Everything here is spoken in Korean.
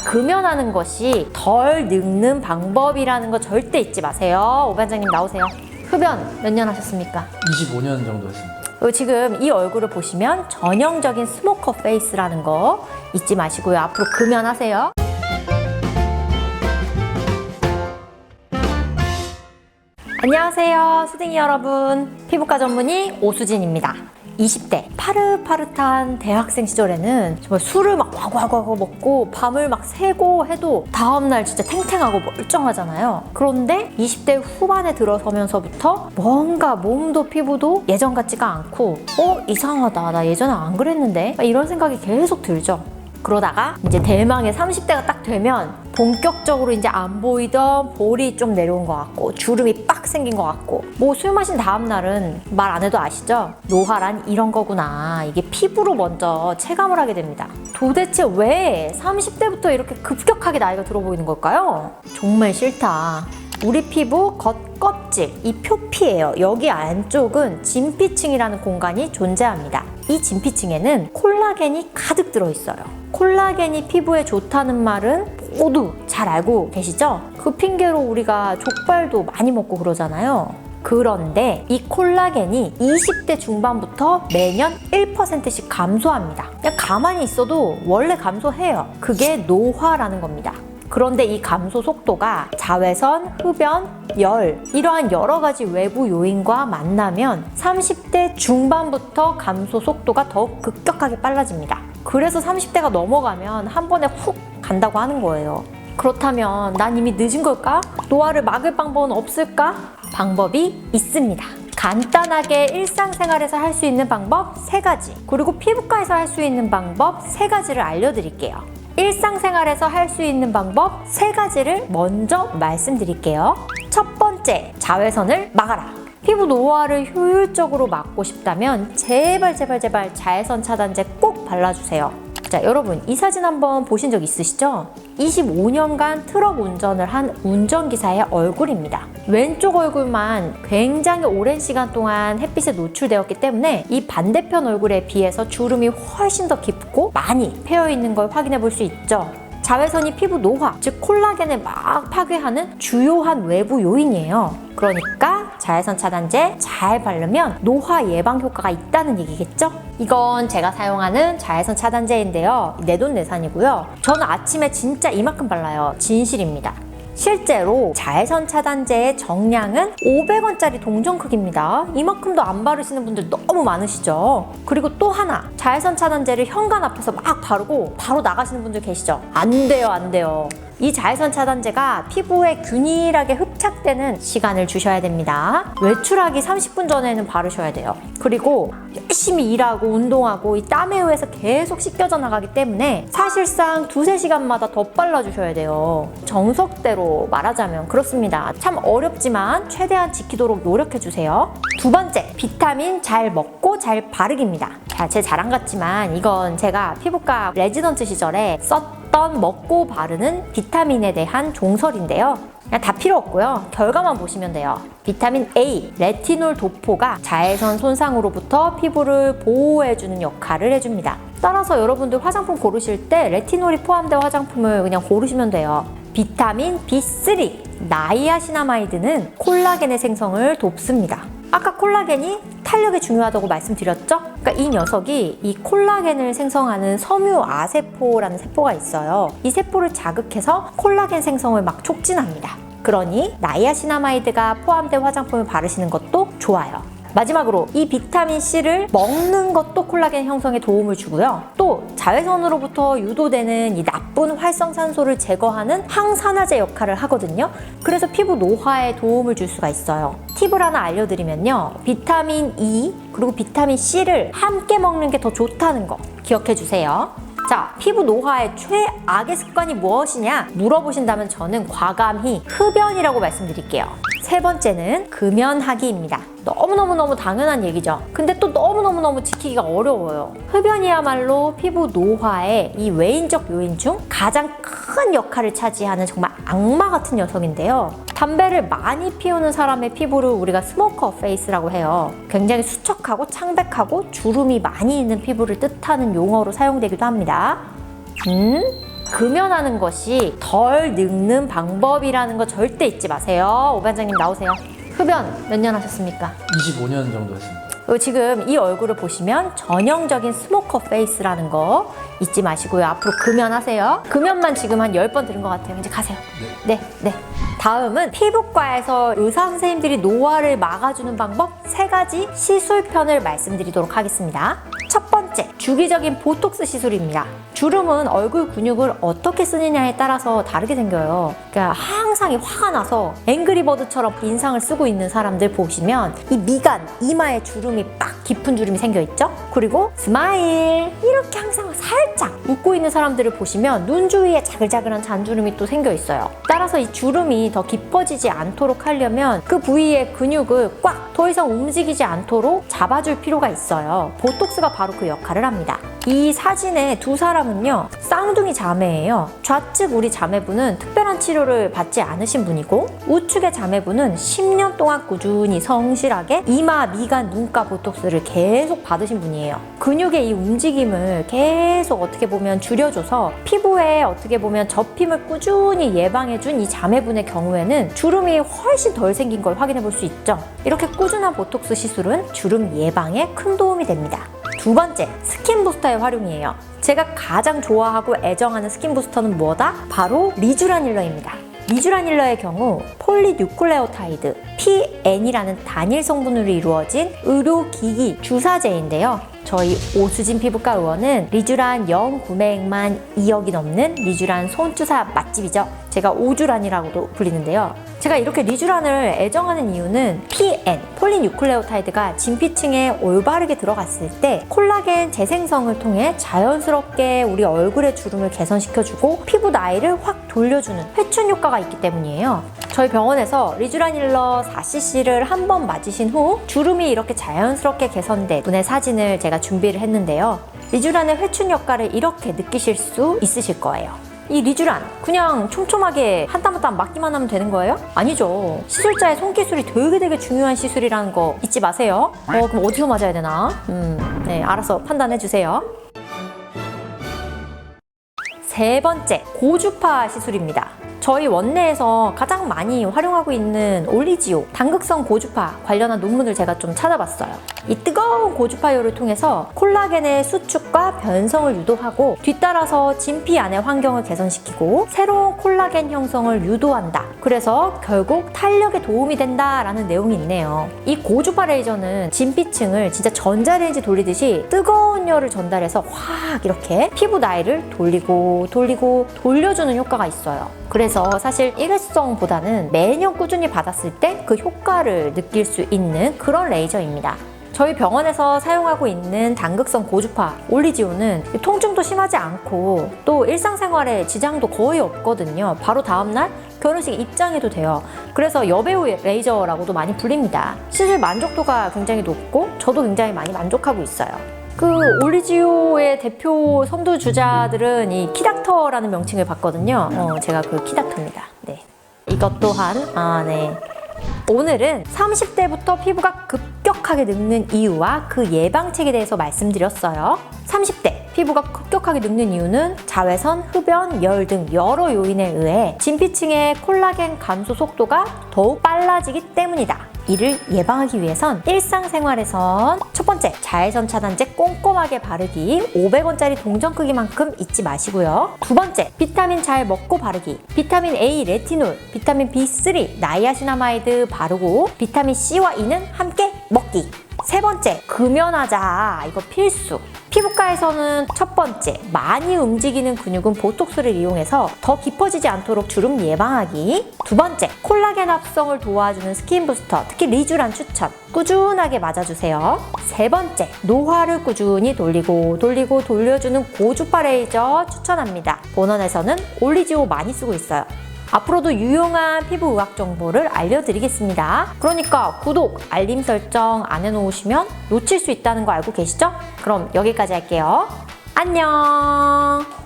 금연하는 것이 덜 늙는 방법이라는 거 절대 잊지 마세요. 오반장님 나오세요. 흡연 몇 년 하셨습니까? 25년 정도 했습니다. 지금 이 얼굴을 보시면 전형적인 스모커 페이스라는 거 잊지 마시고요. 앞으로 금연하세요. 안녕하세요, 수댕이 여러분. 피부과 전문의 오수진입니다. 20대 파릇파릇한 대학생 시절에는 정말 술을 막 와구와구 먹고 밤을 막 새고 해도 다음날 진짜 탱탱하고 멀쩡하잖아요. 그런데 20대 후반에 들어서면서부터 뭔가 몸도 피부도 예전 같지가 않고 이상하다, 나 예전에 안 그랬는데 이런 생각이 계속 들죠. 그러다가 이제 대망의 30대가 딱 되면 본격적으로 이제 안 보이던 볼이 좀 내려온 것 같고 주름이 빡 생긴 것 같고 뭐 술 마신 다음 날은 말 안 해도 아시죠? 노화란 이런 거구나. 이게 피부로 먼저 체감을 하게 됩니다. 도대체 왜 30대부터 이렇게 급격하게 나이가 들어 보이는 걸까요? 정말 싫다. 우리 피부 겉껍질, 이 표피예요. 여기 안쪽은 진피층이라는 공간이 존재합니다. 이 진피층에는 콜라겐이 가득 들어있어요. 콜라겐이 피부에 좋다는 말은 모두 잘 알고 계시죠? 그 핑계로 우리가 족발도 많이 먹고 그러잖아요. 그런데 이 콜라겐이 20대 중반부터 매년 1%씩 감소합니다. 그냥 가만히 있어도 원래 감소해요. 그게 노화라는 겁니다. 그런데 이 감소 속도가 자외선, 흡연, 열 이러한 여러 가지 외부 요인과 만나면 30대 중반부터 감소 속도가 더욱 급격하게 빨라집니다. 그래서 30대가 넘어가면 한 번에 훅 간다고 하는 거예요. 그렇다면 난 이미 늦은 걸까? 노화를 막을 방법은 없을까? 방법이 있습니다. 간단하게 일상생활에서 할 수 있는 방법 3가지, 그리고 피부과에서 할 수 있는 방법 3가지를 알려드릴게요. 일상생활에서 할 수 있는 방법 3가지를 먼저 말씀드릴게요. 첫 번째, 자외선을 막아라. 피부 노화를 효율적으로 막고 싶다면 제발 자외선 차단제 꼭 발라주세요. 자, 여러분 이 사진 한번 보신 적 있으시죠? 25년간 트럭 운전을 한 운전기사의 얼굴입니다. 왼쪽 얼굴만 굉장히 오랜 시간 동안 햇빛에 노출되었기 때문에 이 반대편 얼굴에 비해서 주름이 훨씬 더 깊고 많이 패여있는 걸 확인해 볼 수 있죠. 자외선이 피부 노화, 즉 콜라겐을 막 파괴하는 주요한 외부 요인이에요. 그러니까 자외선 차단제 잘 바르면 노화 예방 효과가 있다는 얘기겠죠? 이건 제가 사용하는 자외선 차단제인데요. 내돈내산이고요. 저는 아침에 진짜 이만큼 발라요. 진실입니다. 실제로 자외선 차단제의 정량은 500원짜리 동전 크기입니다. 이만큼도 안 바르시는 분들 너무 많으시죠? 그리고 또 하나, 자외선 차단제를 현관 앞에서 막 바르고 바로 나가시는 분들 계시죠? 안 돼요, 안 돼요. 이 자외선 차단제가 피부에 균일하게 흡착되는 시간을 주셔야 됩니다. 외출하기 30분 전에는 바르셔야 돼요. 그리고 열심히 일하고 운동하고 이 땀에 의해서 계속 씻겨져 나가기 때문에 사실상 2~3시간마다 더 발라주셔야 돼요. 정석대로 말하자면 그렇습니다. 참 어렵지만 최대한 지키도록 노력해주세요. 두 번째, 비타민 잘 먹고 잘 바르기입니다. 자, 제 자랑 같지만 이건 제가 피부과 레지던트 시절에 썼던 먹고 바르는 비타민에 대한 종설인데요. 그냥 다 필요 없고요. 결과만 보시면 돼요. 비타민 A, 레티놀 도포가 자외선 손상으로부터 피부를 보호해주는 역할을 해줍니다. 따라서 여러분들 화장품 고르실 때 레티놀이 포함된 화장품을 그냥 고르시면 돼요. 비타민 B3, 나이아시나마이드는 콜라겐의 생성을 돕습니다. 아까 콜라겐이 탄력에 중요하다고 말씀드렸죠? 그러니까 이 녀석이 이 콜라겐을 생성하는 섬유아세포라는 세포가 있어요. 이 세포를 자극해서 콜라겐 생성을 막 촉진합니다. 그러니 나이아시나마이드가 포함된 화장품을 바르시는 것도 좋아요. 마지막으로 이 비타민C를 먹는 것도 콜라겐 형성에 도움을 주고요. 또 자외선으로부터 유도되는 이 나쁜 활성산소를 제거하는 항산화제 역할을 하거든요. 그래서 피부 노화에 도움을 줄 수가 있어요. 팁을 하나 알려드리면요. 비타민 E 그리고 비타민C를 함께 먹는 게 더 좋다는 거 기억해 주세요. 자, 피부 노화의 최악의 습관이 무엇이냐 물어보신다면 저는 과감히 흡연이라고 말씀드릴게요. 세 번째는 금연하기입니다. 너무너무 당연한 얘기죠. 근데 또 너무너무 지키기가 어려워요. 흡연이야말로 피부 노화의 이 외인적 요인 중 가장 큰 역할을 차지하는 정말 악마 같은 녀석인데요. 담배를 많이 피우는 사람의 피부를 우리가 스모커 페이스라고 해요. 굉장히 수척하고 창백하고 주름이 많이 있는 피부를 뜻하는 용어로 사용되기도 합니다. 금연하는 것이 덜 늙는 방법이라는 거 절대 잊지 마세요. 오 반장님 나오세요. 흡연 몇 년 하셨습니까? 25년 정도 했습니다. 지금 이 얼굴을 보시면 전형적인 스모커 페이스라는 거 잊지 마시고요. 앞으로 금연하세요. 금연만 지금 한 10번 들은 것 같아요. 이제 가세요. 네. 다음은 피부과에서 의사 선생님들이 노화를 막아주는 방법 3가지 시술편을 말씀드리도록 하겠습니다. 첫 번째, 주기적인 보톡스 시술입니다. 주름은 얼굴 근육을 어떻게 쓰느냐에 따라서 다르게 생겨요. 그러니까 항상 화가 나서 앵그리버드처럼 인상을 쓰고 있는 사람들 보시면 이 미간, 이마에 주름이 빡 깊은 주름이 생겨 있죠? 그리고 스마일 이렇게 항상 살짝 웃고 있는 사람들을 보시면 눈 주위에 자글자글한 잔주름이 또 생겨 있어요. 따라서 이 주름이 더 깊어지지 않도록 하려면 그 부위의 근육을 꽉 더 이상 움직이지 않도록 잡아줄 필요가 있어요. 보톡스가 바로 그 역할을 합니다. 이 사진의 두 사람은요, 쌍둥이 자매예요. 좌측 우리 자매분은 특별한 치료를 받지 않으신 분이고, 우측의 자매분은 10년 동안 꾸준히 성실하게 이마, 미간, 눈가 보톡스를 계속 받으신 분이에요. 근육의 이 움직임을 계속 어떻게 보면 줄여줘서 피부에 어떻게 보면 접힘을 꾸준히 예방해준 이 자매분의 경우에는 주름이 훨씬 덜 생긴 걸 확인해 볼 수 있죠. 이렇게 꾸준한 보톡스 시술은 주름 예방에 큰 도움이 됩니다. 두 번째, 스킨 부스터의 활용이에요. 제가 가장 좋아하고 애정하는 스킨 부스터는 뭐다? 바로 리쥬라닐러입니다. 리쥬라닐러의 경우 폴리뉴클레오타이드 PN이라는 단일 성분으로 이루어진 의료기기 주사제인데요. 저희 오수진 피부과 의원은 리쥬란 연 구매액만 2억이 넘는 리쥬란 손주사 맛집이죠. 제가 오주란이라고도 불리는데요. 제가 이렇게 리쥬란을 애정하는 이유는 PN, 폴리뉴클레오타이드가 진피층에 올바르게 들어갔을 때 콜라겐 재생성을 통해 자연스럽게 우리 얼굴의 주름을 개선시켜주고 피부 나이를 확 돌려주는 회춘 효과가 있기 때문이에요. 저희 병원에서 리쥬라닐러 4cc를 한 번 맞으신 후 주름이 이렇게 자연스럽게 개선된 분의 사진을 제가 준비를 했는데요. 리쥬란의 회춘 효과를 이렇게 느끼실 수 있으실 거예요. 이 리쥬란 그냥 촘촘하게 한 땀 한 땀 맞기만 하면 되는 거예요? 아니죠. 시술자의 손기술이 되게 중요한 시술이라는 거 잊지 마세요. 그럼 어디서 맞아야 되나? 네, 알아서 판단해 주세요. 세 번째, 고주파 시술입니다. 저희 원내에서 가장 많이 활용하고 있는 올리지오 당극성 고주파 관련한 논문을 제가 좀 찾아봤어요. 이 뜨거운 고주파효를 통해서 콜라겐의 수축과 변성을 유도하고 뒤따라서 진피 안의 환경을 개선시키고 새로운 콜라겐 형성을 유도한다. 그래서 결국 탄력에 도움이 된다라는 내용이 있네요. 이 고주파 레이저는 진피층을 진짜 전자레인지 돌리듯이 뜨거운 열을 전달해서 확 이렇게 피부 나이를 돌리고 돌려주는 효과가 있어요. 그래서 사실 일회성보다는 매년 꾸준히 받았을 때 그 효과를 느낄 수 있는 그런 레이저입니다. 저희 병원에서 사용하고 있는 당극성 고주파 올리지오는 통증도 심하지 않고 또 일상생활에 지장도 거의 없거든요. 바로 다음날 결혼식 입장해도 돼요. 그래서 여배우 레이저라고도 많이 불립니다. 시술 만족도가 굉장히 높고 저도 굉장히 많이 만족하고 있어요. 그 올리지오의 대표 선두주자들은 이 키닥터라는 명칭을 받거든요. 제가 그 키닥터입니다. 네. 이것 또한 네. 오늘은 30대부터 피부가 급격하게 늙는 이유와 그 예방책에 대해서 말씀드렸어요. 30대 피부가 급격하게 늙는 이유는 자외선, 흡연, 열 등 여러 요인에 의해 진피층의 콜라겐 감소 속도가 더욱 빨라지기 때문이다. 이를 예방하기 위해선 일상생활에선 첫 번째, 자외선 차단제 꼼꼼하게 바르기 500원짜리 동전 크기만큼 잊지 마시고요. 두 번째, 비타민 잘 먹고 바르기 비타민 A, 레티놀, 비타민 B3, 나이아시나마이드 바르고 비타민 C와 E는 함께 먹기. 세 번째, 금연하자. 이거 필수. 피부과에서는 첫 번째, 많이 움직이는 근육은 보톡스를 이용해서 더 깊어지지 않도록 주름 예방하기. 두 번째, 콜라겐 합성을 도와주는 스킨 부스터, 특히 리쥬란 추천. 꾸준하게 맞아주세요. 세 번째, 노화를 꾸준히 돌려주는 고주파 레이저 추천합니다. 본원에서는 올리지오 많이 쓰고 있어요. 앞으로도 유용한 피부 의학 정보를 알려드리겠습니다. 그러니까 구독, 알림 설정 안 해놓으시면 놓칠 수 있다는 거 알고 계시죠? 그럼 여기까지 할게요. 안녕!